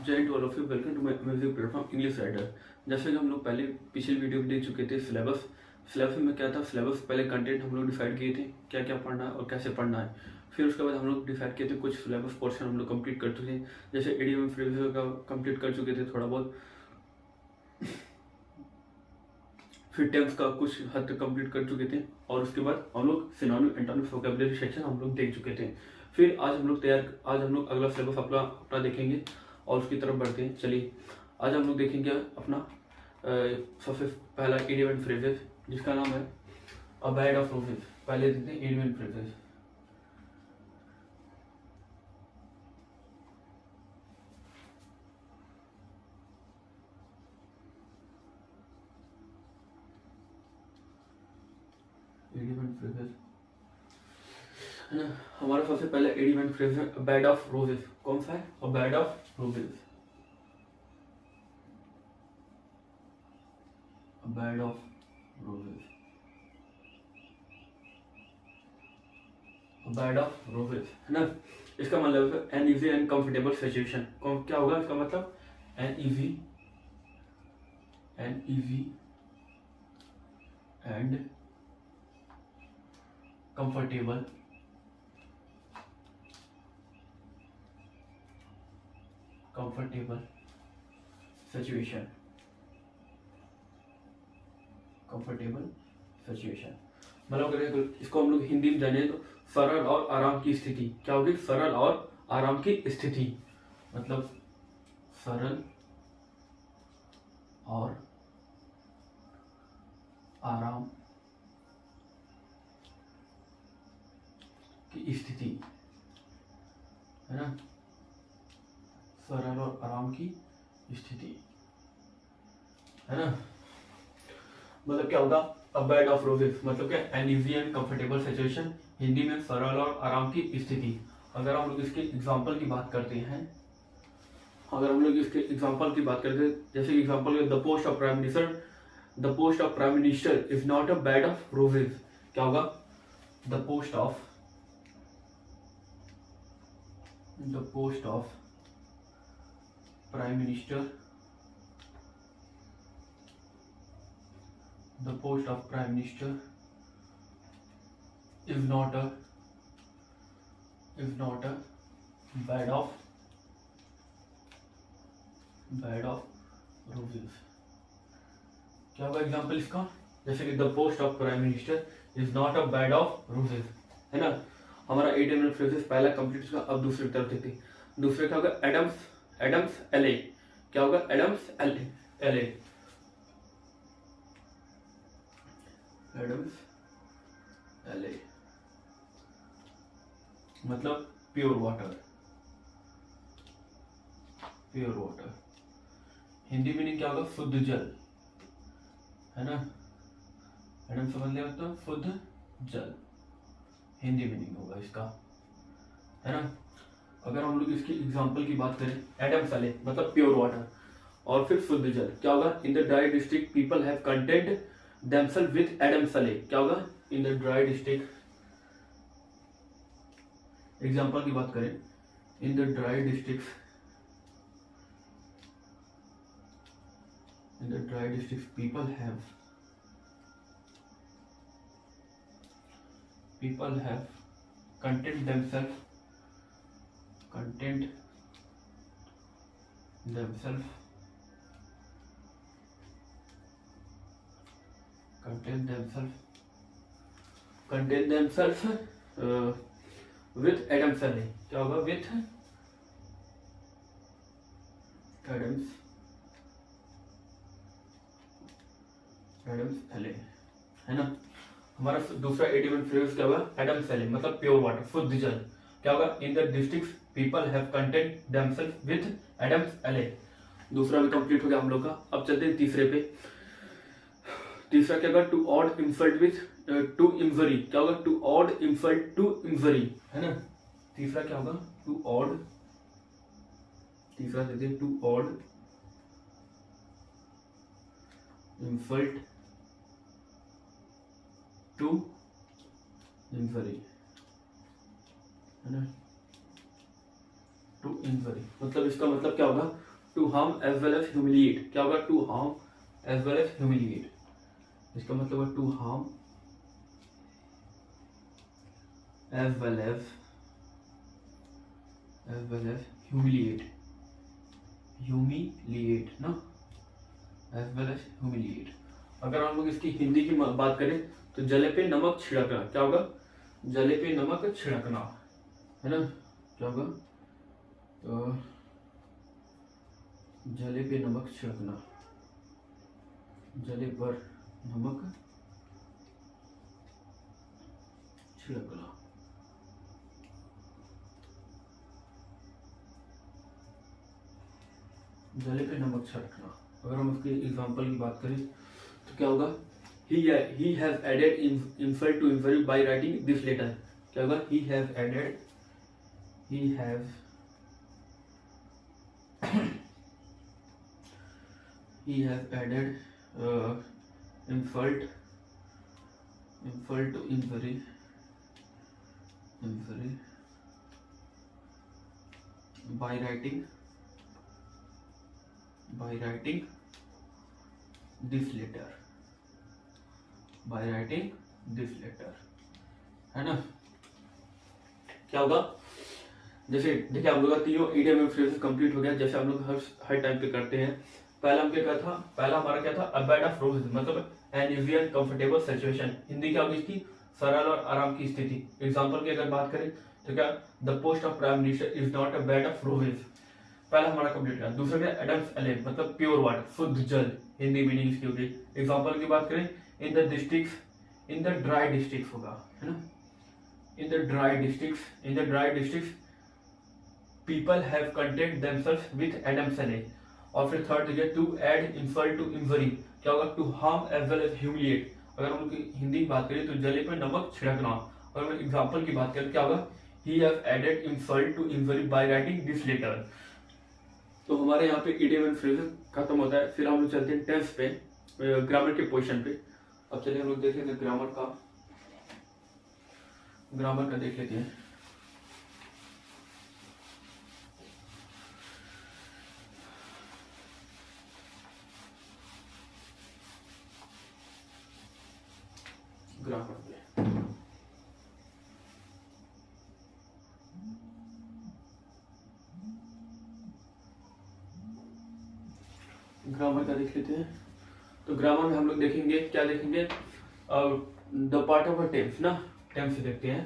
जय to all of you, welcome to my music platform English writer. जैसे कि हम लोग पहले पिछली वीडियो में देख चुके थे सिलेबस में क्या था। सिलेबस पहले कंटेंट हम लोग डिसाइड किए थे क्या क्या पढ़ना है और कैसे पढ़ना है। फिर उसके बाद हम लोग डिसाइड किए थे कुछ सिलेबस पोर्शन हम लोग कंप्लीट कर चुके थे, जैसे इडियम फ्रेजेस का कंप्लीट कर चुके थे थोड़ा बहुत। फिर टेंस का कुछ हद तक कंप्लीट कर चुके थे और उसके बाद हम लोग सिनोनिम एंटोनिम वोकैबुलरी सेक्शन हम लोग देख चुके थे। फिर आज हम लोग अगला सिलेबस अपना देखेंगे और उसकी तरफ बढ़ते हैं। चलिए आज हम लोग देखेंगे अपना सबसे पहला इडियम एंड फ्रेजेस, जिसका नाम है अ बेड ऑफ रोजेस। पहले देखते हैं idiom and phrases. Idiom and phrases है ना। हमारा सबसे पहला इडियम एंड फ्रेज है अ बेड ऑफ रोजेस। कौन सा है? A bed of roses. A bed of roses. A bed of roses है ना। इसका मतलब है an easy and comfortable situation. क्या होगा इसका मतलब? An easy and comfortable situation. Comfortable situation मतलब अगर इसको हम लोग हिंदी में जाने तो सरल और आराम की स्थिति। क्या होगी? सरल और आराम की स्थिति। मतलब सरल और आराम की स्थिति है ना। सरल और आराम की स्थिति है ना। मतलब क्या होगा? अ बेड ऑफ रोजेस मतलब क्या? N easy and comfortable situation. Hindi में सरल और आराम की स्थिति। अगर हम लोग इसके एग्जांपल की बात करते हैं, जैसे example the post of prime minister is not a bed of roses. क्या होगा? The post of prime minister is not a bed of roses। क्या होगा एग्जाम्पल इसका? जैसे कि the post of prime minister is not a bed of roses है ना। हमारा 8 मिनट फ्रेजेस पहला कंप्लीट हुआ। अब दूसरी तरफ देखते हैं। दूसरे क्या होगा? एडम्स एले। क्या होगा? एडम्स एले मतलब प्योर वाटर। हिंदी मीनिंग क्या होगा? शुद्ध जल है ना। मैडम समझ लिया तो शुद्ध जल हिंदी मीनिंग होगा इसका है ना। अगर हम लोग इसकी एग्जांपल की बात करें, एडम सले मतलब प्योर वाटर और फिर शुद्ध जल। क्या होगा? In the dry district people have content themselves with Adam's ale. क्या होगा? In the dry district, example की बात करें, in the dry district people have content themselves with Adams Alley। क्या होगा? with Adams Alley है ना। हमारा दूसरा इडियम फ्रेज क्या होगा? एडम्स एले मतलब प्योर वाटर शुद्ध जल। क्या होगा? इन the districts people have content themselves with Adam's ale. दूसरा भी कंप्लीट हो गया हम लोग का। अब चलते हैं तीसरे पे। तीसरा क्या होगा? To add insult with to injury. क्या होगा? To add insult to injury है ना। तीसरा क्या होगा? To add insult to injury है ना। टू इंजरी मतलब इसका मतलब क्या होगा? To harm as well as humiliate. क्या होगा? To harm as well as humiliate. इसका मतलब है to harm as well as humiliate ना, एज वेल एज ह्यूमिलिएट। अगर हम लोग इसकी हिंदी की बात करें तो जले पे नमक छिड़कना। क्या होगा? जले पे नमक छिड़कना, है ना? क्या होगा? तो जले पे नमक छिड़कना, जले पर नमक छिड़कना। जले पे नमक छिड़कना। अगर हम उसके एग्जाम्पल की बात करें तो क्या होगा? He has added insult to injury by writing this letter। क्या होगा? He has added insult to injury by writing this letter, है ना? क्या होगा? जैसे देखिए आप लोग का तीनों इडियम एंड फ्रेजेस कंप्लीट हो गया, जैसे हम लोग हर टाइम पे करते हैं। पहला हम क्या था? पहला हमारा क्या था? अ बेड ऑफ रोजेस, मतलब an easy and comfortable situation. Hindi क्या होगी इसकी? सरल और आराम की स्थिति। एग्जांपल की अगर बात करें तो क्या? The post of prime minister is not a bed of roses. पहला हमारा कंप्लीट किया। दूसरा क्या? एडम्स एले, मतलब प्योर वाटर, शुद्ध जल। हिंदी मीनिंग इसकी होगी। एग्जांपल की बात करें इन द ड्राई डिस्ट्रिक्ट्स होगा, है ना? In the dry districts people have content themselves with Adam's ale. और फिर थर्ड है to add insult to injury. क्या होगा? To harm as well as humiliate. अगर हम उनकी हिंदी की बात करें तो जले पर नमक छिड़कना। और अगर एग्जांपल की बात करें क्या होगा? He have added insult to injury by writing this letter. तो हमारे यहाँ पे इडियम एंड फ्रेजेस खत्म होता है। फिर हम लोग चलते हैं टेंस पे, ग्रामर के पोजीशन पे। अब चलिए हम लोग देख लेते हैं ग्रामर का देख लेते हैं। ग्रामर का देख लेते हैं। तो ग्रामर में हम लोग देखेंगे, क्या देखेंगे? The part of a tense ना, टेंस देखते हैं।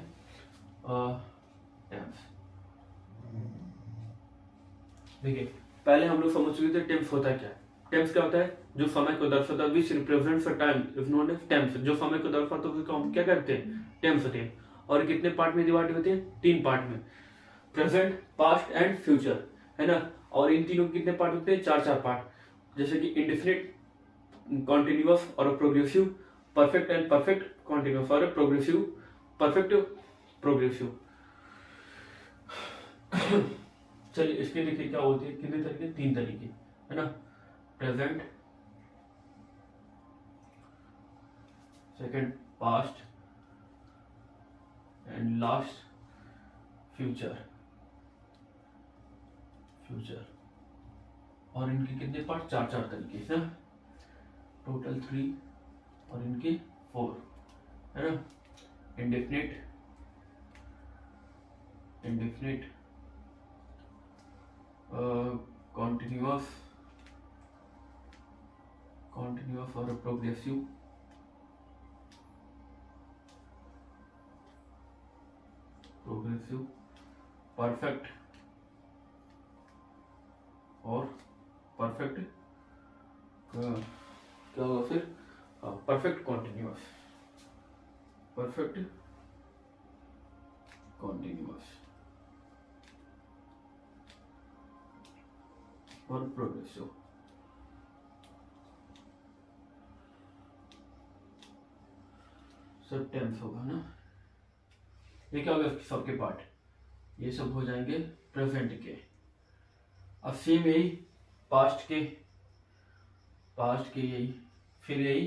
टेंस देखिए, पहले हम लोग समझ चुके थे टेंस होता है क्या। टेंस क्या होता है? जो समय को दर्शाता है, which represents a time is known as tense. जो समय को दर्शाता है उसको हम क्या करते हैं? टेंस होते हैं। और कितने पार्ट में डिवाइड होते हैं? 3 पार्ट में, प्रेजेंट, पास्ट एंड फ्यूचर, है ना? और इन तीनों कितने पार्ट होते हैं? 4 पार्ट। जैसे कि इंडेफिनिट, कॉन्टिन्यूअस और progressive, perfect and perfect continuous और प्रोग्रेसिव, परफेक्ट प्रोग्रेसिव। चलिए इसके देखिए क्या होती है, कितने तरीके? 3 तरीके, है ना? Present, second past and last future. और इनके कितने पार्ट? 4 तरीके, है ना? टोटल 3 और इनके 4, है ना? इंडेफिनिट, कॉन्टिन्यूअस और प्रोग्रेसिव, परफेक्ट और परफेक्ट, क्या होगा फिर? परफेक्ट कॉन्टिन्यूअस और प्रोग्रेसिव। सब टेंस होगा ना? ये क्या होगा? सबके पार्ट ये सब हो जाएंगे प्रेजेंट के। अब सेम यही पास्ट के यही, फिर यही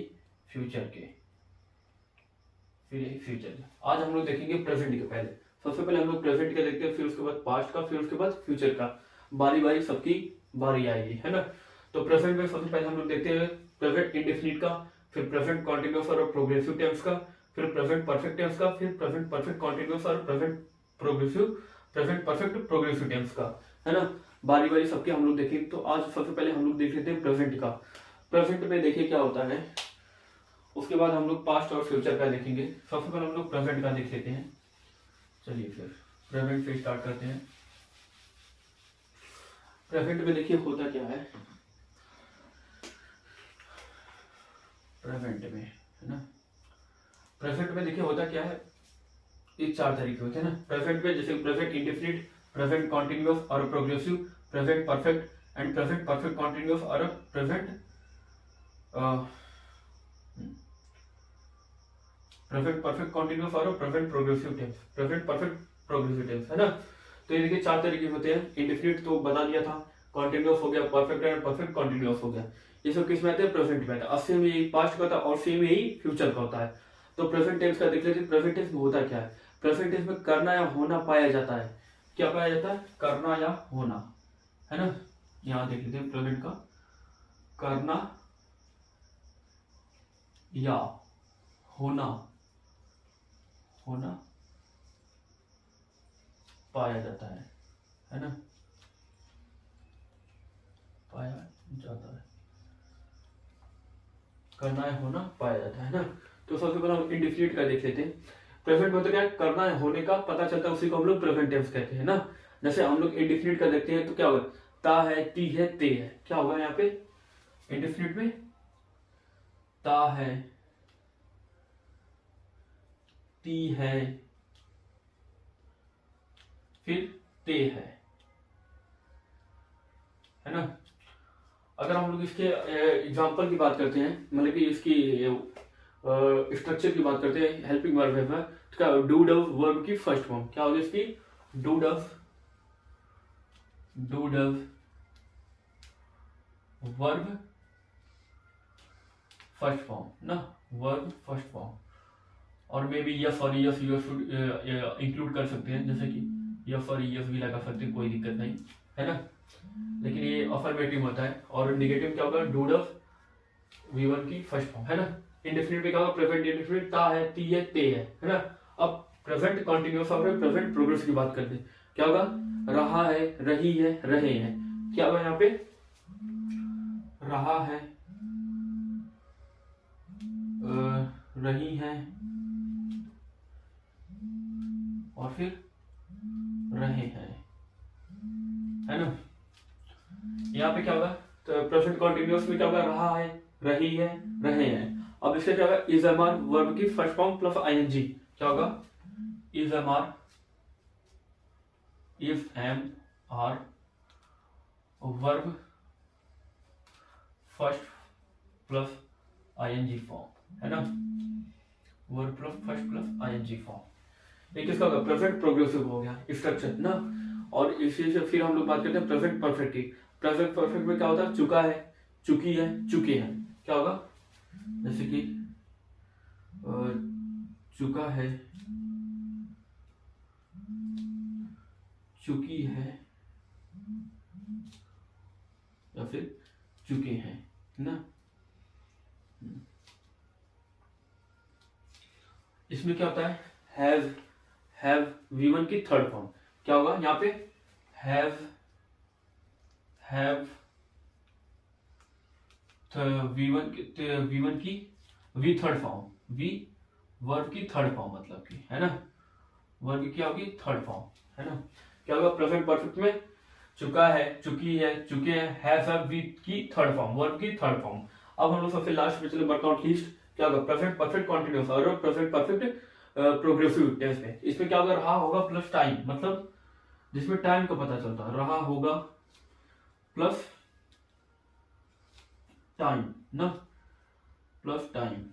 फ्यूचर के, आज हम लोग देखेंगे प्रेजेंट के। सबसे पहले हम लोग प्रेजेंट का देखते हैं, फिर उसके बाद पास्ट का, फिर उसके बाद फ्यूचर का। बारी बारी सबकी बारी आएगी, है ना। तो प्रेजेंट में सबसे पहले हम लोग देखते हैं प्रेजेंट इंडेफिनिट का, फिर प्रेजेंट कॉन्टिन्यूअस और प्रोग्रेसिव टेंस का, फिर प्रेजेंट परफेक्ट टेंस का, फिर प्रेजेंट परफेक्ट कॉन्टिन्यूअस और प्रेजेंट परफेक्ट प्रोग्रेसिव टेंस का, है ना। बारी बारी सबके हम लोग देखेंगे। तो आज सबसे पहले हम लोग देख लेते हैं प्रेजेंट का। प्रेजेंट में देखिए क्या होता है, उसके बाद हम लोग पास्ट और फ्यूचर का देखेंगे। सबसे पहले हम लोग प्रेजेंट का देख लेते हैं। चलिए फिर प्रेजेंट से स्टार्ट करते हैं। प्रेजेंट में देखिए होता क्या है, प्रेजेंट में, है ना। प्रेजेंट में देखिए होता क्या है, ये चार तरीके होते हैं ना प्रेजेंट में, जैसे प्रेजेंट इंडेफिनिट, प्रेजेंट कॉन्टिन्यूअस और progressive, present perfect and present perfect continuous और प्रेजेंट परफेक्ट कॉन्टिन्यूअस और present progressive tense, present perfect progressive tense, है ना। तो ये देखिए चार तरीके होते हैं। इंडेफिनिट तो बता दिया था, कॉन्टिन्यूअस हो गया, परफेक्ट एंड परफेक्ट कॉन्टिन्यूअस हो गया। ये सब किस में आते हैं, प्रेजेंट में आता है। सेम यही पास्ट का होता है और सेम यही फ्यूचर का होता है। तो प्रेजेंट टेंस का देख लेते हैं। प्रेजेंट टेंस में होता क्या है, प्रेजेंट टेंस में करना या होना पाया जाता है। क्या पाया जाता है, करना या होना, है ना। यहां देख लेते हैं प्रेजेंट का, करना या होना, होना पाया जाता है ना, पाया जाता है, करना या होना पाया जाता है ना। तो सबसे पहले हम इंडेफिनिट का देख लेते हैं। प्रेजेंट में तो क्या है, करना है होने का पता चलता है, उसी को हम लोग प्रेजेंट टेंस कहते हैं ना। जैसे हम लोग इंडेफिनिट का देखते हैं तो क्या होगा, ता है, ती है, ते है। क्या होगा यहाँ पे इंडेफिनिट में, ता है, ती है, फिर ते है ना। अगर हम लोग इसके एग्जांपल की बात करते हैं, मतलब कि इसकी स्ट्रक्चर की बात करते हैं, हेल्पिंग वर्ब है तो क्या, डू डव वर्ब की फर्स्ट फॉर्म क्या होगी इसकी, do Dove verb first form ना, वर्ब फर्स्ट फॉर्म। और मे बी यस और यस यू शुड इंक्लूड कर सकते हैं, जैसे कि यस और यस भी लगा सकते हैं, कोई दिक्कत नहीं, है ना। लेकिन ये अफर्मेटिव होता है। और नेगेटिव क्या होगा, डू डव V1 की फर्स्ट फॉर्म, है ना। इंडेफिनिट में क्या होगा, प्रेजेंट इंडेफिनिट, ता है, ती है, ते है ना। अब प्रेजेंट कॉन्टिन्यूअस और प्रेजेंट प्रोग्रेस की बात करते हैं। क्या होगा, रहा है, रही है, रहे हैं। क्या होगा यहाँ पे, रहा है, रही है और फिर रहे हैं, है ना। यहाँ पे क्या होगा, तो प्रेजेंट कॉन्टिन्यूअस में क्या होगा, रहा है, रही है, रहे हैं। अब इससे क्या होगा, इज एम आर वर्ब की फर्स्ट फॉर्म प्लस आईएनजी। क्या होगा, is am are, is am are verb first plus ING form, है ना। Verb plus first plus ING form. ये किसका होगा, प्रेजेंट प्रोग्रेसिव हो गया स्ट्रक्चर ना। और इसी से फिर हम लोग बात करते हैं प्रेजेंट परफेक्ट की। प्रेजेंट परफेक्ट में क्या होता है, चुका है, चुकी है, चुके हैं। क्या होगा, जैसे कि चुका है, चुकी है या फिर चुके हैं ना। इसमें क्या होता है, हैव V1 की थर्ड फॉर्म। क्या होगा यहाँ पे, हैव V1 की V third form, V verb की थर्ड फॉर्म, मतलब की, है ना। वर्ब की क्या होगी, थर्ड फॉर्म, है ना। क्या होगा, प्रेजेंट परफेक्ट में चुका है, चुकी है, चुके हैं, हैव V की थर्ड फॉर्म, वर्ब की थर्ड फॉर्म। अब हम लोग सबसे लास्ट में चले, बट नॉट लीस्ट, क्या होगा, प्रेजेंट परफेक्ट कॉन्टिन्यूअस और प्रेजेंट परफेक्ट प्रोग्रेसिव टेंस में। इसमें क्या होगा, रहा होगा प्लस टाइम, मतलब जिसमें टाइम का पता चलता है, रहा होगा प्लस टाइम ना, प्लस टाइम।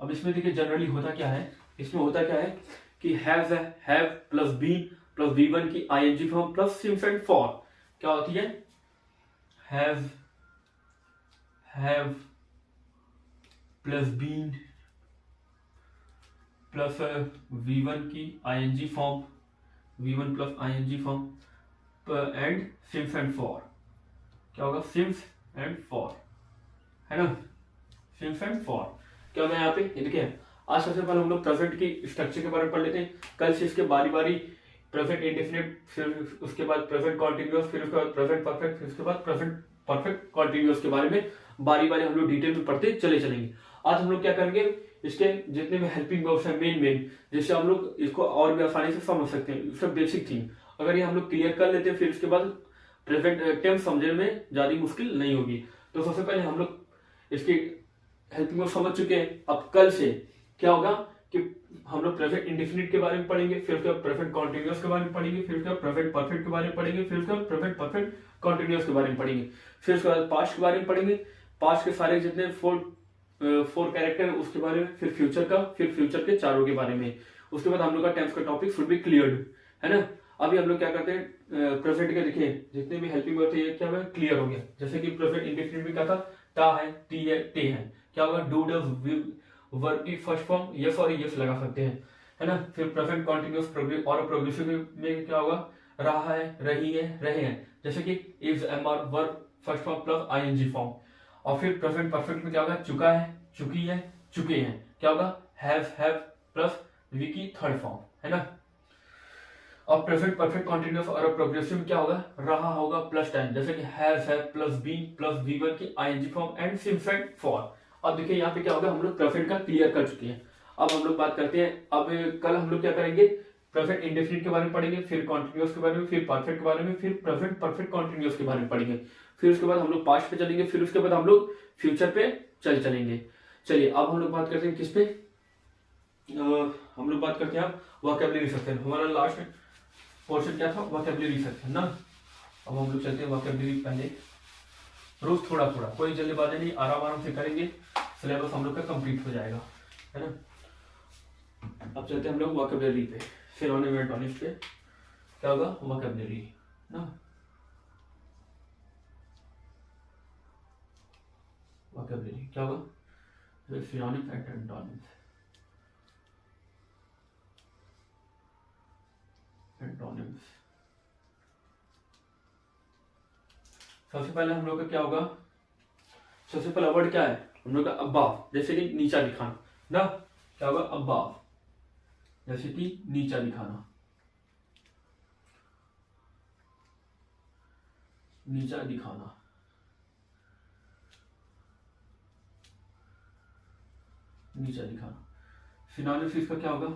अब इसमें देखिए जनरली होता क्या है, इसमें होता क्या है कि have plus been plus V1 की ING form plus since and for क्या होती है, have plus been plus V1 की ING form, V1 plus ING form and since and for, क्या होगा, सिंस एंड फॉर, है ना, सिंस एंड फॉर क्या होगा यहाँ पे, ये देखिए। आज सबसे पहले हम लोग प्रेजेंट की स्ट्रक्चर के बारे में पढ़ लेते हैं, कल से इसके बारी बारी प्रेजेंट इंडेफिनिट, फिर उसके बाद प्रेजेंट कॉन्टिन्यूअस, फिर उसके बाद प्रेजेंट परफेक्ट, फिर उसके बाद प्रेजेंट परफेक्ट कॉन्टिन्यूअस के बारे में बारी बारी हम लोग डिटेल में पढ़ते चले चलेंगे। आज हम लोग क्या करेंगे, इसके जितने भी हेल्पिंग वर्ब्स हैं मेन जिससे हम लोग इसको और भी आसानी से समझ सकते हैं, उसका बेसिक थिंग अगर ये हम लोग क्लियर कर लेते हैं, फिर उसके बाद प्रेजेंट टेंस समझने में ज्यादा मुश्किल नहीं होगी। तो सबसे पहले हम लोग इसकी हेल्पिंग वर्ब समझ चुके हैं। अब कल से क्या होगा कि हम लोग प्रेजेंट इंडेफिनिट के बारे में पढ़ेंगे, फिर उसके बाद प्रेजेंट कॉन्टिन्यूअस के बारे में पढ़ेंगे, फिर उसके बाद प्रेजेंट परफेक्ट के बारे में पढ़ेंगे, फिर उसके बाद प्रेजेंट परफेक्ट कॉन्टिन्यूअस के बारे में पढ़ेंगे, फिर उसके बाद पास्ट के बारे में पढ़ेंगे, पास्ट के सारे जितने फोर कैरेक्टर उसके बारे में, फिर फ्यूचर का, फिर फ्यूचर के चारों के बारे में। उसके बाद हम लोग का टेंस का टॉपिक शुड बी क्लियर्ड, है ना। अभी हम लोग क्या करते हैं, प्रेजेंट के देखिए जितने भी हेल्पिंग वर्ब थे ये क्या हुआ, क्लियर हो गया। जैसे कि प्रेजेंट इंडेफिनिट में क्या था, टा है, टी है, टे है, क्या होगा, डू डज वर्ब की फर्स्ट फॉर्म यस और यस लगा सकते हैं, है ना। फिर प्रेजेंट कॉन्टिन्यूअस और प्रोग्रेसिव में क्या होगा, रहा है, रही है, रहे हैं, जैसे कि is am are verb first form plus ING form. और फिर प्रेजेंट परफेक्ट में क्या होगा, चुका है, चुकी है, चुके हैं, क्या होगा, हैव प्लस वी की थर्ड फॉर्म, है ना। अब प्रेजेंट परफेक्ट कॉन्टिन्यूअस और प्रोग्रेसिव क्या होगा, रहा होगा प्लस टाइम, जैसे कि हैज है प्लस बीन प्लस वी1 की ING form and since and for. अब देखिए यहाँ पे क्या होगा, हम लोग प्रेजेंट का क्लियर कर चुके हैं। अब हम लोग बात करते हैं, अब कल हम लोग क्या करेंगे, प्रेजेंट इंडेफिनिट के बारे में पढ़ेंगे, फिर कॉन्टिन्यूअस के बारे में, फिर परफेक्ट के बारे में, फिर प्रेजेंट परफेक्ट कॉन्टिन्यूअस के बारे में पढ़ेंगे, फिर उसके बाद हम लोग पास्ट पे चलेंगे, फिर उसके बाद हम लोग फ्यूचर पे चलेंगे। चलिए अब हम लोग बात करते हैं किस पे, हम लोग बात करते हैं अब वोकैबुलरी सेक्शन। हमारा लास्ट पोर्शन क्या था, वोकैबुलरी सेक्शन ना। अब हम लोग चलते हैं वोकैबुलरी, पहले रोज थोड़ा थोड़ा, कोई जल्दबाजी नहीं, आराम से करेंगे, सिलेबस हम लोग का कंप्लीट हो जाएगा, है ना। अब चलते हैं हम लोग वोकैबुलरी पे, सिनोनिम एंटोनिम्स पे। क्या होगा, वोकैबुलरी ना, वोकैबुलरी क्या होगा, सिनोनिम एंड एंटोनिम्स। एंटोनिम्स सबसे पहले हम लोग का क्या होगा, सबसे पहला वर्ड क्या है हम लोग का, अबाव, जैसे कि नीचा दिखाना ना, क्या होगा, अबाव, जैसे कि नीचा दिखाना, नीचा दिखाना, नीचा दिखाना। सिनोनिम्स इसका क्या होगा,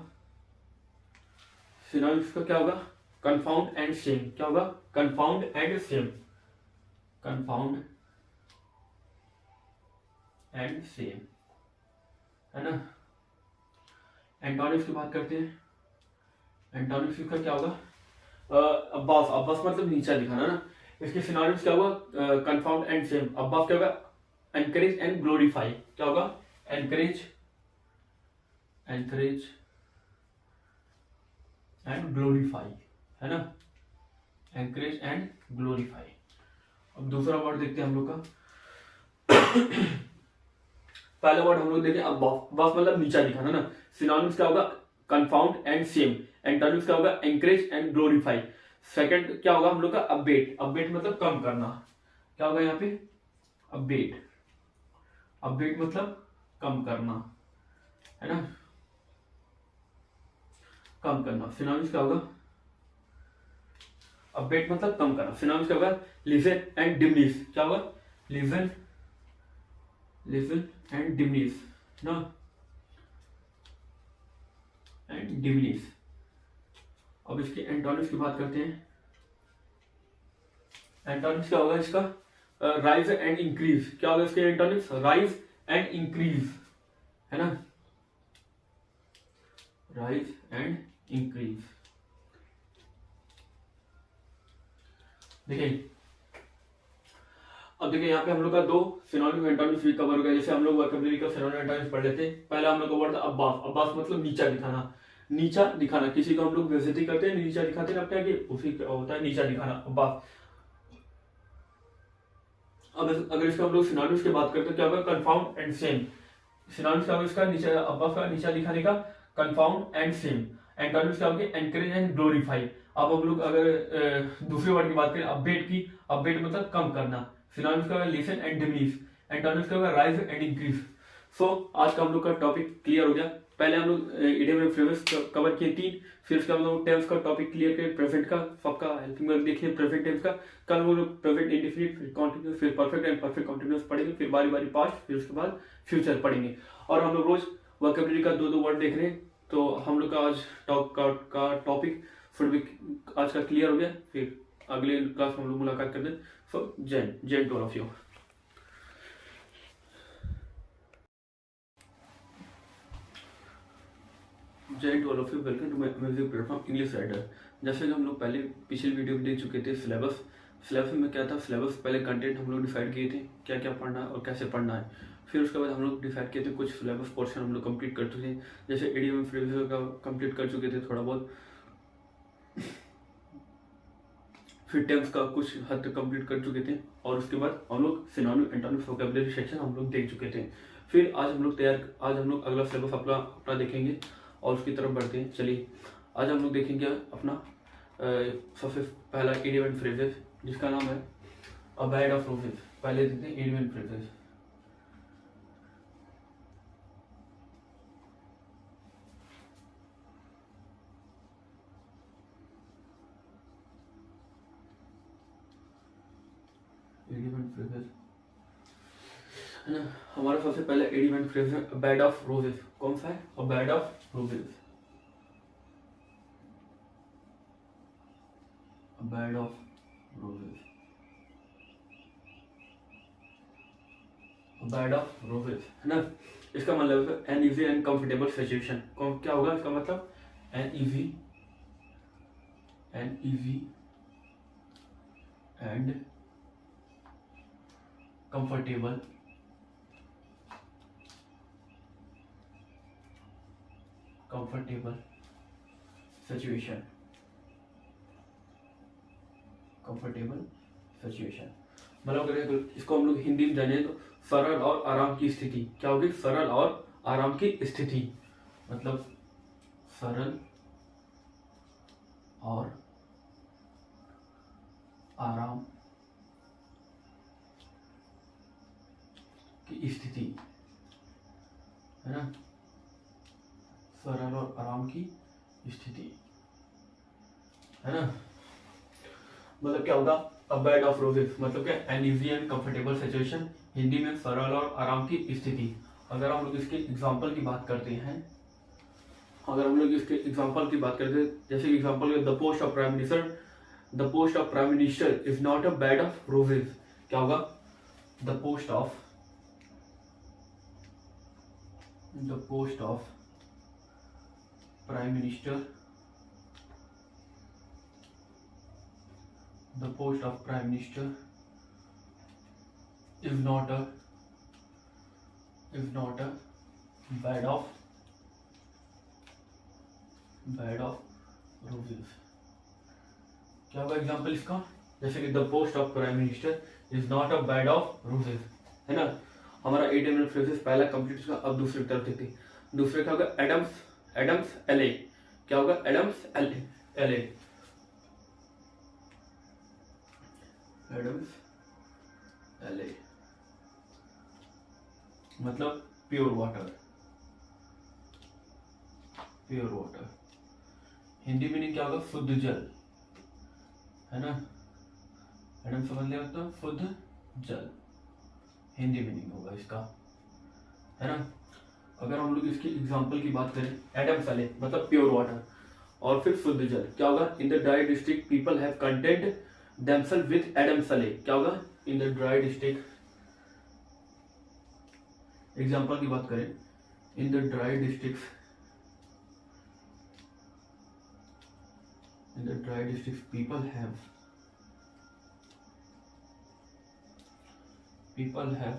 सिनोनिम्स का क्या होगा, कंफाउंड एंड सेम, क्या होगा, confound and same, confound and same, है ना। एंटोनिम्स की बात करते हैं, एंटोनिम्स का क्या होगा, अब्बास मतलब नीचा दिखाना ना। इसके सिनोनिम्स क्या होगा, कंफाउंड एंड सेम। अब्बास क्या होगा, एनकरेज एंड ग्लोरीफाई, क्या होगा, एनकरेज एंड ग्लोरीफाई, है ना, एनकरेज एंड ग्लोरीफाई। अब दूसरा वर्ड देखते हैं हम लोग का, पहला वर्ड हम लोग देखें अब्बास मतलब नीचा दिखाना ना। सिनोनिम्स क्या होगा, कंफाउंड एंड सेम। एंटोनिम्स क्या होगा, एनकरेज एंड ग्लोरीफाई। सेकंड क्या होगा हम लोग का, अपडेट, अपडेट मतलब कम करना, क्या होगा यहाँ पे, अपडेट, अपडेट मतलब कम करना, है ना, कम करना। सिनोनिम्स क्या होगा, अपडेट मतलब कम करना, सिनोनिम्स क्या होगा, लिसन एंड डिमनीस, क्या होगा, लिसन एंड डिमनीस ना, एंड डिमनीस। अब इसके एंटोनिम्स की बात करते हैं, एंटोनिम्स क्या होगा इसका, राइज एंड इंक्रीज, क्या होगा इसके एंटोनिम्स, राइज एंड इंक्रीज, है ना, राइज एंड इंक्रीज। देखिए अब देखिए यहाँ पे हम लोग का दो सिनोनिम एंटोनिम्स भी कवर हो गया। जैसे हम लोग वोकैबुलरी का सिनोनिम एंटोनिम्स पढ़ लेते हैं। पहला हम लोग का वर्ड था अब्बास, अब्बास मतलब नीचा दिखाना, नीचा दिखाना, किसी को हम लोग बेइज्जती करते हैं, नीचा दिखाते हैं, लगता है कि उसी का होता है नीचा दिखाना, अब्बास। अब अगर इसका हम लोग सिनोनिम्स की बात करते हैं, क्या होगा, कंफाउंड एंड सेम। सिनोनिम्स क्या होगा इसका, नीचा, अब्बास का नीचा दिखाने का, कंफाउंड एंड सेम। एंटोनिम्स क्या होगा, एनकरेज एंड ग्लोरीफाई। अब हम लोग अगर दूसरे वर्ड की बात करें, अपडेट की, अपडेट मतलब कम करना। सिनोनिम्स क्या होगा, लिसन एंड डिमिनिश। एंटोनिम्स क्या होगा, राइज एंड इंक्रीज। सो आज का हम लोग का टॉपिक क्लियर हो गया। पहले हम लोग इडियम एंड फ्रेजेस कवर किए 3, फिर उसके बाद हम लोग टेंस का टॉपिक क्लियर किए, प्रेजेंट का सबका हेल्पिंग वर्ब देखिए, प्रेजेंट टेंस का। कल हम लोग प्रेजेंट इंडेफिनिट, फिर कॉन्टिन्यूस, फिर परफेक्ट एंड परफेक्ट कॉन्टिन्यूस पढ़ेंगे, फिर बारी बारी पास्ट, फिर उसके बाद फ्यूचर पढ़ेंगे। और हम लोग रोज वोकैबुलरी का 2-2 वर्ड देख रहे हैं। तो हम लोग का आज का टॉपिक आज का क्लियर हो गया। फिर अगले क्लास में हम लोग मुलाकात करते हैं। सो जय टू ऑल ऑफ यू। जय to all of you, welcome to my music platform English writer. जैसे कि हम लोग पहले पिछले वीडियो में देख चुके थे सिलेबस में क्या था, सिलेबस पहले कंटेंट हम लोग डिसाइड किए थे क्या क्या पढ़ना है और कैसे पढ़ना है। फिर उसके बाद हम लोग डिसाइड किए थे कुछ सिलेबस पोर्शन हम लोग कंप्लीट कर चुके हैं, जैसे इडियम एंड फ्रेजेस का कंप्लीट कर चुके थे थोड़ा बहुत, फिर टेंस का कुछ हद तक कंप्लीट कर चुके थे, और उसके बाद हम लोग सिनोनिम एंटोनिम्स वोकैबुलरी सेक्शन हम लोग देख चुके थे। फिर आज हम लोग अगला सिलेबस अपना देखेंगे और उसकी तरफ बढ़ते हैं। चलिए आज हम लोग देखेंगे अपना सबसे पहला इडियम एंड फ्रेजेस, जिसका नाम है अ बेड ऑफ रोजेस। पहले देखते हैं idiom and phrases. Idiom and phrases है ना, हमारा सबसे पहला इडियम एंड फ्रेज है बेड ऑफ रोजेस। कौन सा है, a bed of roses, a bed of roses, a bed of roses है ना। इसका मतलब है an easy and comfortable situation. क्या होगा इसका मतलब, an easy and comfortable situation, मतलब अगर इसको हम लोग हिंदी में जाने तो सरल और आराम की स्थिति। क्या होगी, सरल और आराम की स्थिति, मतलब सरल और आराम की स्थिति है ना, सरल और आराम की स्थिति है ना। मतलब क्या होगा, अ बेड ऑफ रोजेस मतलब क्या, N easy and comfortable situation, Hindi में सरल और आराम की स्थिति। अगर हम लोग इसके एग्जांपल की बात करते हैं, जैसे example the post of prime minister is not a bed of roses. क्या होगा, the post of prime minister is not a bed of roses। क्या होगा एग्जाम्पल इसका, जैसे कि the post of prime minister is not a bed of roses है ना। हमारा 8 एंड फ्रेजेस पहला कंप्लीट हुआ। अब दूसरी तरफ देखते हैं। दूसरे क्या होगा, एडम्स एले। क्या होगा, एडम्स एले मतलब प्योर वाटर। हिंदी मीनिंग क्या होगा, शुद्ध जल है ना। एडम समझ लिया तो शुद्ध जल हिंदी मीनिंग होगा इसका है ना। अगर हम लोग इसकी एग्जांपल की बात करें, एडम सैले मतलब प्योर वाटर, और फिर शुद्ध जल। क्या होगा, in the dry district people have content themselves with Adam's ale. क्या होगा, in the dry district, example की बात करें, in the dry district people have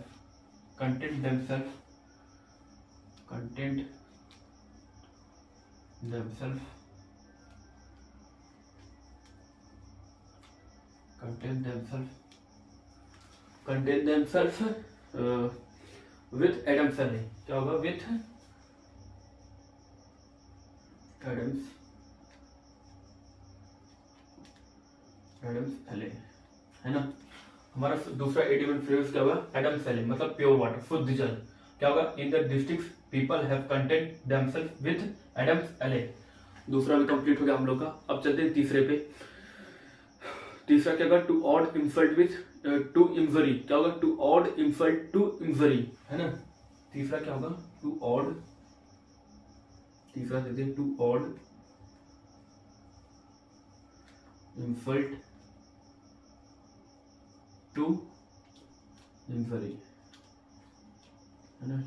content themselves with Adams Alley। क्या होगा, with Adams Alley है ना। हमारा दूसरा एडिबल फ्रेज क्या हुआ, एडम सेले मतलब प्योर वाटर, शुद्ध जल। क्या होगा, इन the districts people have content themself with Adam's ale. दूसरा भी कंप्लीट हो गया हम लोग का। अब चलते हैं तीसरे पे। तीसरा क्या होगा, to add insult with to injury. क्या होगा, to add insult to injury, है ना। तीसरा क्या होगा, टू ऑड, तीसरा देते हैं to add insult to injury, है ना।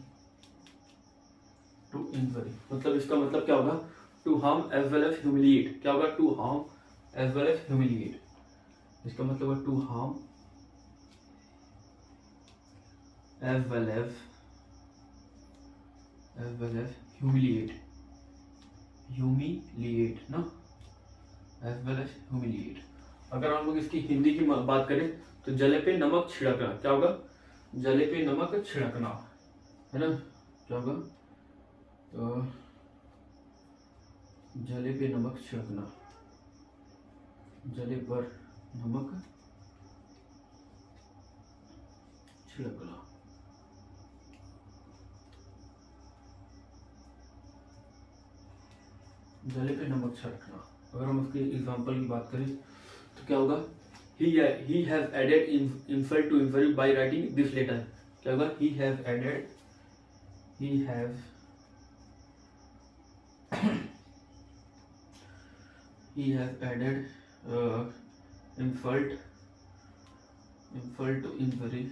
टू इंजरी मतलब इसका मतलब क्या होगा, to harm as well as humiliate. क्या होगा, to harm as well as humiliate. इसका मतलब है to harm as well as humiliate, humiliate ना, एज वेल एज ह्यूमिलिएट। अगर हम लोग इसकी हिंदी की बात करें तो जले पे नमक छिड़कना। क्या होगा, जले पे नमक छिड़कना, है ना। क्या होगा, तो जले पे नमक छिड़कना, जले पर नमक छिड़कना। जले पे नमक छिड़कना। अगर हम उसके एग्जांपल की बात करें तो क्या होगा, he has added insult to injury by writing this letter। क्या होगा, he has added insult to injury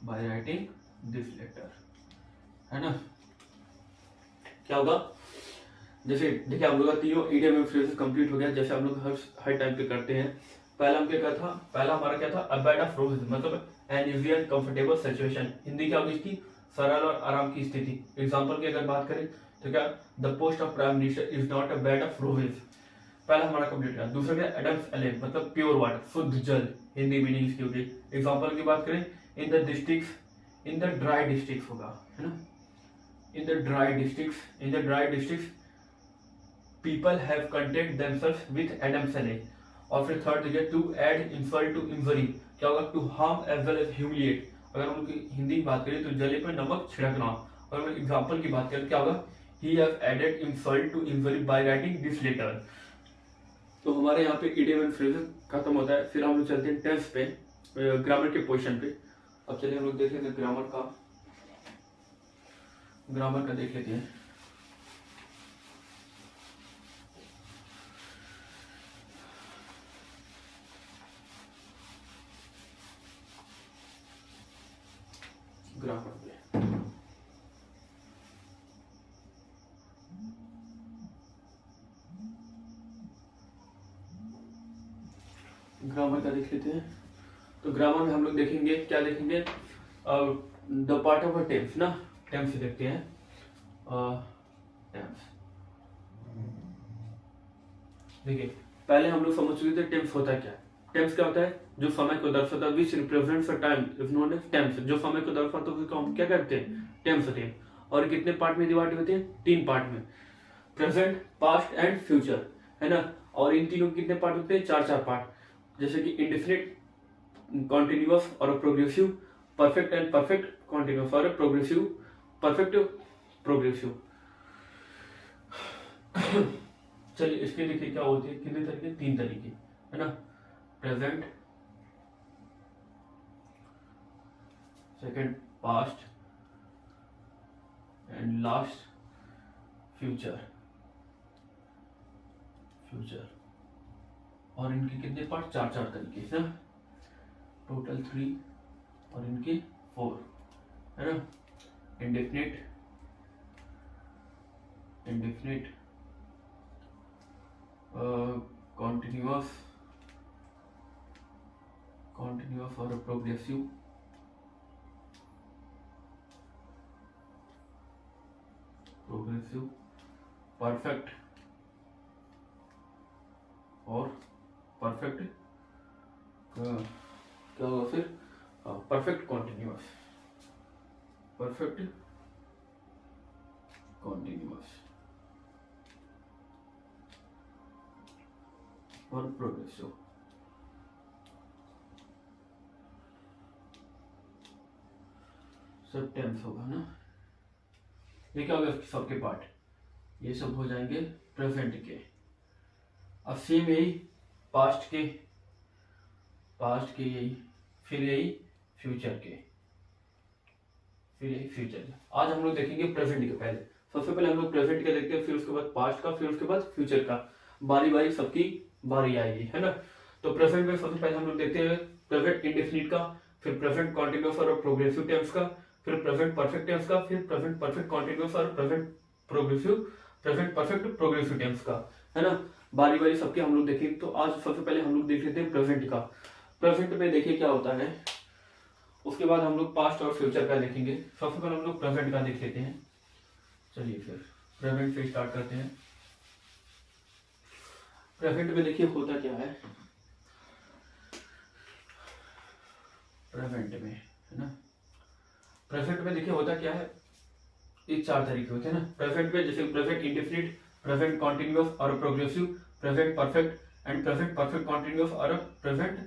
by writing this letter, है ना। क्या होगा, जैसे देखिए हम लोग का तीनों इडियम एंड फ्रेजेस कंप्लीट हो गया, जैसे हम लोग हर टाइम पे करते हैं। पहला हम क्या था, पहला हमारा क्या था, अबैड ऑफ रोज मतलब an easy and comfortable situation. Hindi क्या होगी इसकी, सरल और आराम की स्थिति। एग्जांपल की अगर बात करें तो क्या, the post of prime minister is not a bed of roses. पहला हमारा कंप्लीट है। दूसरा क्या, एडम्स एले मतलब प्योर वाटर, शुद्ध जल। हिंदी मीनिंग इसकी होगी। एग्जांपल की बात करें, in the districts, in the dry districts होगा, है ना। In the dry districts people have content themselves with Adam's ale. और फिर थर्ड देखिए, to add insult to injury. क्या होगा, to harm as well as humiliate. अगर हम उनकी हिंदी की बात करें तो जले पर नमक छिड़कना। और अगर एग्जांपल की बात करें क्या होगा, he have added insult to injury by writing this letter. तो हमारे यहाँ पे इडियम एंड फ्रेजेस खत्म होता है। फिर हम लोग चलते हैं टेंस पे, ग्रामर के पोर्शन पे। अब चलिए हम लोग देख लेते हैं ग्रामर का देख लेते हैं। ग्रामर पे ग्रामर का देख लेते हैं। तो ग्रामर में हम लोग देखेंगे, क्या देखेंगे, the part of a tense ना। टेंस देखते हैं। टेंस देखिए, पहले हम लोग समझ चुके थे टेंस होता है क्या। टेंस क्या होता है, जो समय को दर्शाता है, which represents a time is known as tense. जो समय को दर्शाता है उसको हम क्या करते हैं, टेंस होते हैं। और कितने पार्ट में डिवाइड होते हैं, 3 पार्ट में, प्रेजेंट, पास्ट एंड फ्यूचर, है ना। और इन तीनों के कितने पार्ट होते हैं, 4 पार्ट। जैसे कि इंडेफिनिट, कॉन्टिन्यूअस और progressive, perfect and perfect continuous और प्रोग्रेसिव, परफेक्ट प्रोग्रेसिव। चलिए इसके देखिए क्या होती है, कितने तरीके, 3 तरीके, है ना। Present, second past and last future. और इनके कितने पार्ट, 4 तरीके, है ना। टोटल 3 और इनके 4, है ना। इंडेफिनिट, कॉन्टिन्यूअस और प्रोग्रेसिव, परफेक्ट और परफेक्ट, क्या होगा फिर, परफेक्ट कॉन्टिन्यूअस। परफेक्ट कॉन्टिन्यूअस और प्रोग्रेसिव। सब टेंस होगा ना, ये क्या होगा सबके पार्ट, ये सब हो जाएंगे प्रेजेंट के। अब सेम यही पास्ट के यही, फिर यही फ्यूचर के, फिर यही फ्यूचर के। आज हम लोग देखेंगे प्रेजेंट के। पहले सबसे पहले हम लोग प्रेजेंट का देखते हैं, फिर उसके बाद पास्ट का, फिर उसके बाद फ्यूचर का। बारी बारी सबकी बारी आएगी, है ना। तो प्रेजेंट में सबसे पहले हम लोग देखते हैं प्रेजेंट इंडेफिनिट का, फिर प्रेजेंट कॉन्टिन्यूअस और प्रोग्रेसिव टेंस का, फिर प्रेजेंट परफेक्ट टेंस का, फिर प्रेजेंट परफेक्ट कॉन्टिन्यूअस और प्रेजेंट परफेक्ट प्रोग्रेसिव टेंस का, है ना। बारी बारी सबके हम लोग देखेंगे। तो आज सबसे पहले हम लोग देख लेते हैं प्रेजेंट का। प्रेजेंट में देखिए क्या होता है, उसके बाद हम लोग पास्ट और फ्यूचर का देखेंगे। सबसे पहले हम लोग प्रेजेंट का देख लेते हैं। चलिए फिर प्रेजेंट से स्टार्ट करते हैं। प्रेजेंट में देखिए होता क्या है, प्रेजेंट में, है ना। प्रेजेंट में देखिए होता क्या है, ये चार तरीके होते हैं ना प्रेजेंट में, जैसे प्रेजेंट इंडेफिनिट, प्रेजेंट कॉन्टिन्यूअस और progressive, present perfect and present perfect continuous और प्रेजेंट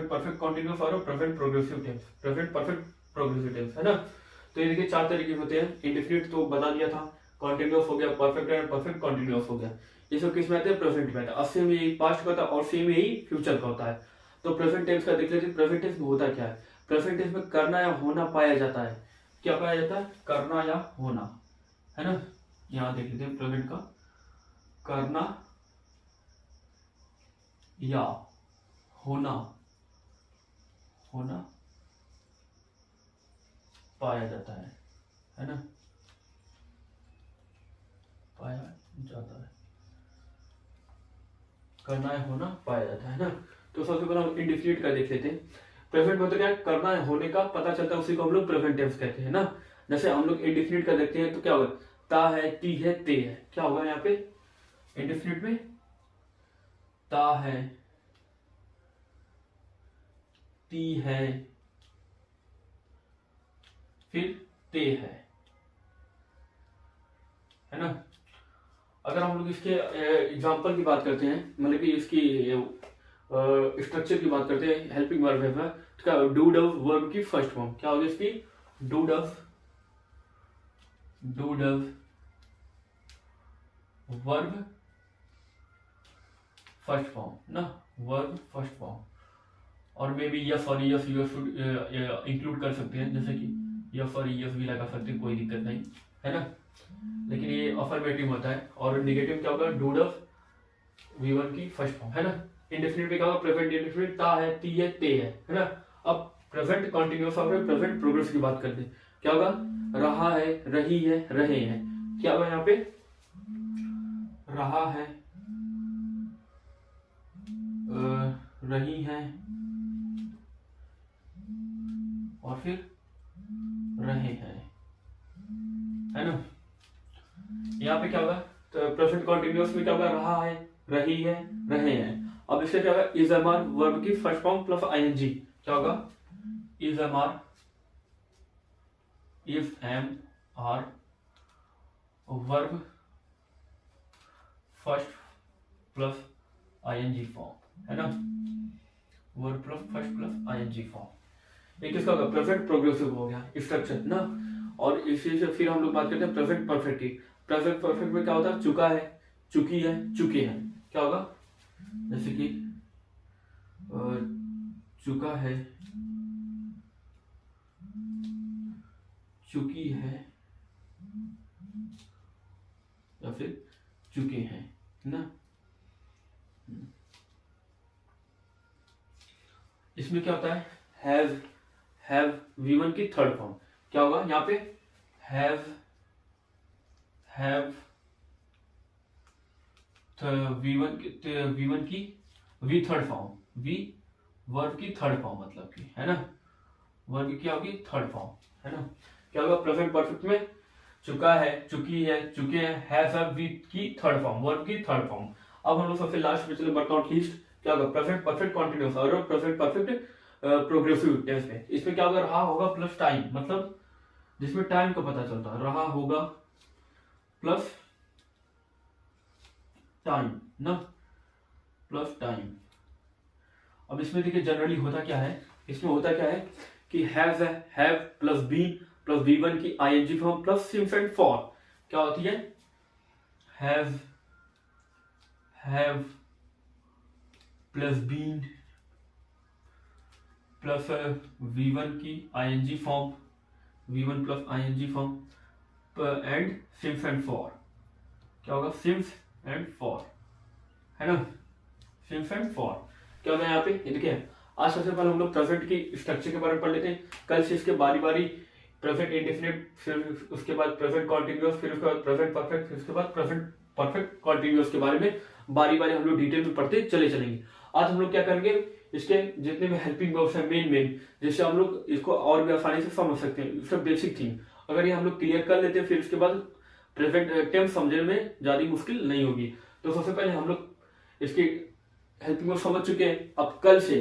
परफेक्ट कॉन्टिन्यूअस और present progressive tense, present perfect progressive tense, है ना। तो ये देखिए चार तरीके होते हैं। इंडेफिनिट तो बता दिया था, कॉन्टिन्यूअस हो गया, परफेक्ट एंड परफेक्ट कॉन्टिन्यूअस हो गया। ये सब किस में आते हैं, प्रेजेंट में आता है। सेम यही पास्ट का होता है और सेम यही फ्यूचर का होता है। तो प्रेजेंट टेंस का देख लेते हैं। प्रेजेंट टेंस में होता क्या है, प्रेजेंट टेंस में करना या होना पाया जाता है। क्या पाया जाता है, करना या होना, है ना। यहां देख लेते हैं प्रेजेंट का, करना या होना पाया जाता है ना, पाया जाता है, करना या होना पाया जाता है ना। तो सबसे पहले हम इंडेफिनिट का देख लेते हैं। प्रेजेंट में तो क्या है, करना है होने का पता चलता है, उसी को हम लोग प्रेजेंट टेंस कहते हैं ना। जैसे हम लोग इंडेफिनिट का देखते हैं तो क्या होगा, ता है, ती है, ते है। क्या होगा यहाँ पे इंडेफिनिट में, ता है, ती है, फिर ते है ना। अगर हम लोग इसके एग्जांपल की बात करते हैं, मतलब कि इसकी स्ट्रक्चर की बात करते हैं, हेल्पिंग वर्ब है तो क्या, डू डव वर्ब की फर्स्ट फॉर्म क्या होगी इसकी, do Dove verb first form ना, वर्ब फर्स्ट फॉर्म। और मे बी यस और यस यू शुड इंक्लूड कर सकते हैं, जैसे कि यस और यस भी लगा सकते हैं, कोई दिक्कत नहीं, है ना। लेकिन ये अफर्मेटिव होता है। और नेगेटिव क्या होगा, डू डव V1 की फर्स्ट फॉर्म, है ना। इंडेफिनिट में क्या होगा, प्रेजेंट इंडेफिनिट, ता है, ती है, ते है ना। अब प्रेजेंट कॉन्टिन्यूअस और प्रेजेंट प्रोग्रेस की बात करते हैं। क्या होगा, रहा है, रही है, रहे हैं। क्या होगा यहाँ पे, रहा है, रही है और फिर रहे हैं, है ना। यहाँ पे क्या होगा, तो प्रेजेंट कॉन्टिन्यूअस में क्या होगा, रहा है, रही है, रहे हैं। अब इससे क्या होगा, इज एम आर वर्ब की फर्स्ट फॉर्म प्लस आईएनजी। क्या होगा, is am are verb first plus ING form, है ना। Verb plus first plus ING form. ये किसका होगा, प्रेजेंट प्रोग्रेसिव हो गया स्ट्रक्चर ना। और इसी से फिर हम लोग बात करते हैं प्रेजेंट परफेक्ट की। प्रेजेंट परफेक्ट में क्या होता है, चुका है, चुकी है, चुके हैं। क्या होगा, जैसे कि चुका है, चुकी है या फिर चुके हैं ना। इसमें क्या होता है, हैव V1 की थर्ड फॉर्म। क्या होगा यहाँ पे, हैव V1 की V third form, V verb की थर्ड फॉर्म, मतलब की, है ना। वर्ब की क्या होगी, थर्ड फॉर्म, है ना। क्या होगा, प्रेजेंट परफेक्ट में चुका है, चुकी है, चुके हैं, हैव V की थर्ड फॉर्म, वर्ब की थर्ड फॉर्म। अब हम लोग सबसे लास्ट में चले वर्कआउट लिस्ट। क्या होगा, प्रेजेंट परफेक्ट कॉन्टिन्यूअस और प्रेजेंट परफेक्ट प्रोग्रेसिव टेंस में। इसमें क्या होगा, रहा होगा प्लस टाइम, मतलब जिसमें टाइम का पता चलता है, रहा होगा प्लस टाइम ना, प्लस टाइम। अब इसमें देखिए जनरली होता क्या है, इसमें होता क्या है कि हैव है, have plus been plus V1 की ING form plus since and for क्या होती है, have plus been plus V1 की ING form, V1 plus ING form and since and for. क्या होगा, सिंस एंड फॉर, है ना, सिंस एंड फॉर। क्या होगा यहाँ पे, ये देखिए आज सबसे पहले हम लोग प्रेजेंट की स्ट्रक्चर के बारे में पढ़ लेते हैं। कल से इसके बारी बारी प्रेजेंट इंडेफिनिट, फिर उसके बाद प्रेजेंट कॉन्टिन्यूअस, फिर उसके बाद प्रेजेंट परफेक्ट, फिर उसके बाद प्रेजेंट परफेक्ट कॉन्टिन्यूअस के बारे में बारी बारी हम लोग डिटेल में पढ़ते चले चलेंगे। आज हम लोग क्या करेंगे, इसके जितने भी हेल्पिंग वर्ब्स हैं मेन जिससे हम लोग इसको और भी आसानी से समझ सकते हैं, इसका बेसिक थिंग अगर ये हम लोग क्लियर कर लेते हैं, फिर उसके बाद प्रेजेंट टेंस समझने में ज्यादा मुश्किल नहीं होगी। तो सबसे पहले हम लोग इसकी हेल्पिंग वर्ब समझ चुके हैं। अब कल से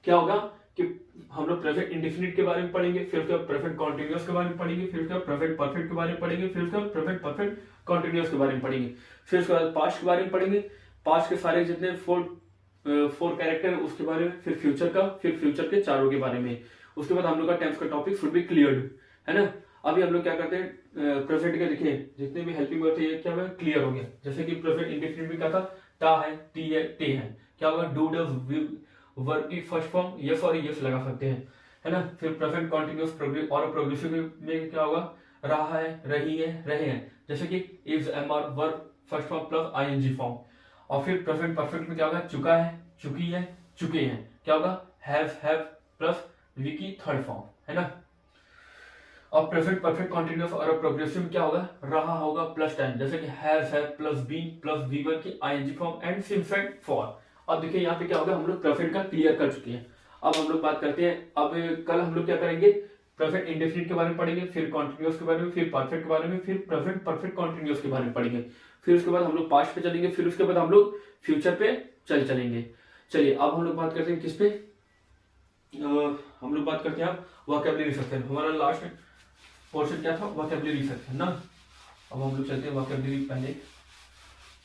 क्या होगा कि हम लोग प्रेजेंट इंडेफिनिट के बारे में पढ़ेंगे, फिर उसके बाद प्रेजेंट कॉन्टिन्यूअस के बारे में पढ़ेंगे, फिर उसके बाद प्रेजेंट परफेक्ट के बारे में पढ़ेंगे, फिर उसके बाद प्रेजेंट परफेक्ट कॉन्टिन्यूअस के बारे में पढ़ेंगे, फिर उसके बाद पास्ट के बारे में पढ़ेंगे, पास्ट के सारे जितने फोर कैरेक्टर उसके बारे में, फिर फ्यूचर का, फिर फ्यूचर के चारों के बारे में। उसके बाद हम लोग का टेंस का टॉपिक शुड बी क्लियर्ड, है ना। अभी हम लोग क्या करते हैं, प्रेजेंट के देखिए जितने भी हेल्पिंग वर्ब थे क्या हुआ, क्लियर हो गया। जैसे कि प्रेजेंट इंडेफिनिट में क्या था, टा है, टी है, टे है। क्या होगा, डू डज वर्ब की फर्स्ट फॉर्म यस और यस लगा सकते हैं, है ना। फिर प्रेजेंट कॉन्टिन्यूअस और प्रोग्रेसिव में क्या होगा, रहा है, रही है, रहे हैं। जैसे कि is am are verb first form plus ING form. और फिर प्रेजेंट परफेक्ट में क्या होगा, चुका है, चुकी है, चुके हैं। क्या होगा, हैव प्लस वी की थर्ड फॉर्म, है ना। और प्रेजेंट परफेक्ट कॉन्टिन्यूअस और प्रोग्रेसिव में क्या होगा, रहा होगा प्लस टाइम। जैसे कि हैज है प्लस बीन प्लस V1 की ING form and since and for. अब देखिए यहाँ पे क्या होगा, हम लोग प्रेजेंट का क्लियर कर चुके हैं। अब हम लोग बात करते हैं, अब कल हम लोग क्या करेंगे, प्रेजेंट इंडेफिनिट के बारे में पढ़ेंगे, फिर कॉन्टिन्यूअस के बारे में, फिर परफेक्ट के बारे में, फिर प्रेजेंट परफेक्ट कॉन्टिन्यूअस के बारे में पढ़ेंगे, फिर उसके बाद हम लोग पास्ट पे चलेंगे, फिर उसके बाद हम लोग फ्यूचर पे चलेंगे। चलिए अब हम लोग बात करते हैं किस पे, हम लोग बात करते हैं अब वोकैबुलरी सेक्शन। हमारा लास्ट पोर्शन क्या था, वोकैबुलरी सेक्शन ना। अब हम लोग चलते हैं वोकैबुलरी, पहले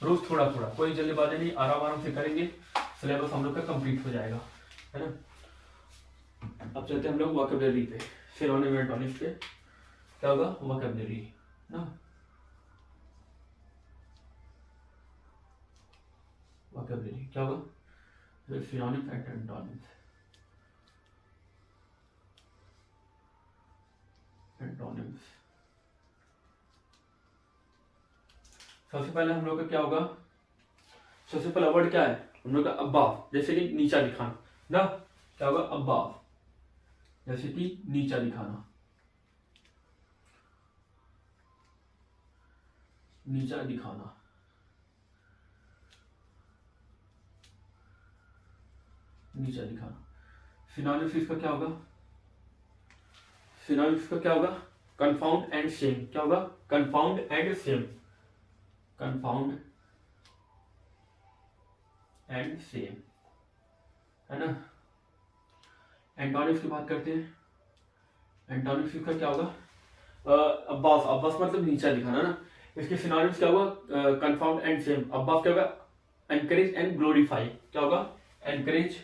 रोज थोड़ा थोड़ा, कोई जल्दबाजी नहीं, आराम से करेंगे, सिलेबस हम लोग का कंप्लीट हो जाएगा, है ना। अब चलते हैं हम लोग वोकैबुलरी पे, सिनोनिम एंटोनिम्स पे। क्या होगा, वोकैबुलरी ना, वोकैबुलरी क्या होगा, सिनोनिम एंड एंटोनिम्स। एंटोनिम्स सबसे पहले हम लोग का क्या होगा, सबसे पहला वर्ड क्या है हम लोग का, अबाव, जैसे कि नीचा दिखाना ना। क्या होगा, अबाव, जैसे कि नीचा दिखाना, नीचा दिखाना। नीचा दिखाना। सिनोनिम्स इसका क्या होगा, सिनोनिम्स का क्या होगा, कंफाउंड एंड सेम। क्या होगा, confound and same, confound and same, है ना। एंटोनिम्स की बात करते हैं, एंटोनिम्स का क्या होगा, अब्बास मतलब नीचा दिखाना ना। इसके सिनोनिम्स क्या होगा, कंफाउंड एंड सेम। अब्बास क्या होगा, एनकरेज एंड ग्लोरीफाई। क्या होगा, एनकरेज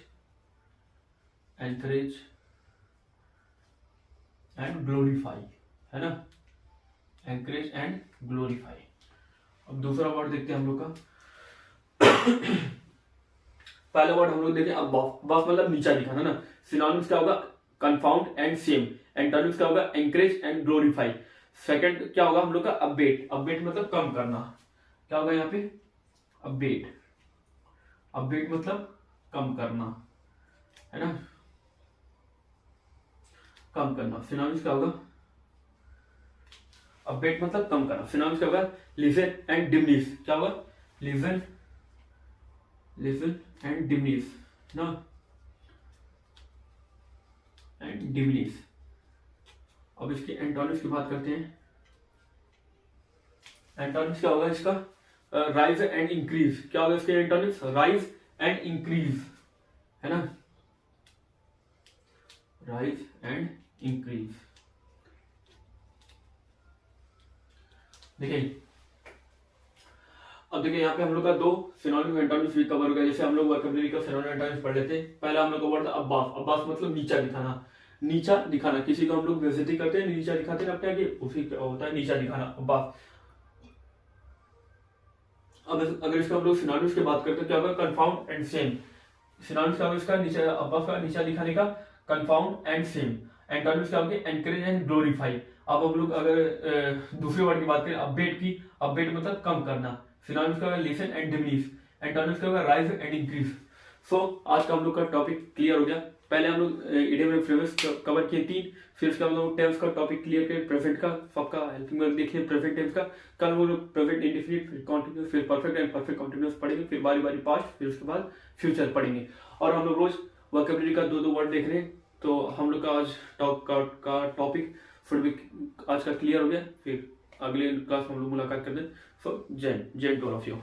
एंड ग्लोरीफाई, है ना, एनकरेज एंड ग्लोरीफाई। अब दूसरा वर्ड देखते हैं हम लोग का, पहला वर्ड हम लोग देखते हैं अब्बास मतलब नीचा दिखाना ना। सिनोनिम्स क्या होगा, कंफाउंड एंड सेम। एंटोनिम्स क्या होगा, एनकरेज एंड ग्लोरीफाई। सेकंड क्या होगा हम लोग का, अपडेट, अपडेट मतलब कम करना। क्या होगा यहाँ पे, अपडेट, अपडेट मतलब कम करना, है ना, कम करना। सिनोनिम्स क्या होगा, अपडेट मतलब कम करना। सिनोनिम्स क्या होगा, लिसन एंड डिमनिश। क्या होगा, लिसन एंड डिमनिश ना, एंड डिमनिश। अब इसकी एंटोनिम्स की बात करते हैं। एंटोनिम्स क्या होगा इसका, राइज एंड इंक्रीज। क्या होगा इसके एंटोनिम्स, राइज एंड इंक्रीज, है ना। Rise and increase. देखिए अब देखिए यहाँ पे हम लोग का दो सिनोनिम एंटोनिम्स भी कवर हो गया। जैसे हम लोग वोकैबुलरी का सिनोनिम एंटोनिम्स पढ़ लेते हैं। पहला हम लोग का वर्ड था अब्बास। अब्बास मतलब नीचा दिखाना, नीचा दिखाना। किसी को हम लोग बेइज्जती करते हैं, नीचा दिखाते हैं अपने आगे, उसी का होता है नीचा दिखाना, अब्बास। अब अगर इसका हम लोग सिनोनिम्स की बात करते हैं क्या होगा, कंफाउंड एंड सेम। सिनोनिम्स का इसका नीचा, अब्बास का नीचा दिखाने का कंफाउंड एंड सेम। एंटोनिम्स क्या होंगे, एनकरेज एंड ग्लोरीफाई। अब हम लोग अगर दूसरे वर्ड की बात करें अपडेट की, अपडेट मतलब कम करना। सिनोनिम्स का लेसन एंड डिमिनिश। एंटोनिम्स का राइज एंड इंक्रीज। सो आज का हम लोग का टॉपिक क्लियर हो गया। पहले हम लोग इडियम एंड फ्रेजेस कवर किए 3, फिर उसके बाद हम लोग टेंस का टॉपिक क्लियर किए, प्रेजेंट का सबका हेल्पिंग वर्ब देखिए, प्रेजेंट टेंस का। कल वो लोग प्रेजेंट इंडेफिनिट, फिर कॉन्टिन्यूअस, फिर परफेक्ट एंड परफेक्ट कॉन्टिन्यूअस पढ़ेंगे, फिर बारी बारी पास्ट, फिर उसके बाद फ्यूचर पढ़ेंगे। और हम लोग रोज वोकैबुलरी का 2-2 वर्ड देख रहे हैं। तो हम लोग का आज का टॉपिक आज का क्लियर हो गया। फिर अगले क्लास में हम लोग मुलाकात करते हैं। सो जय टू ऑल ऑफ यू।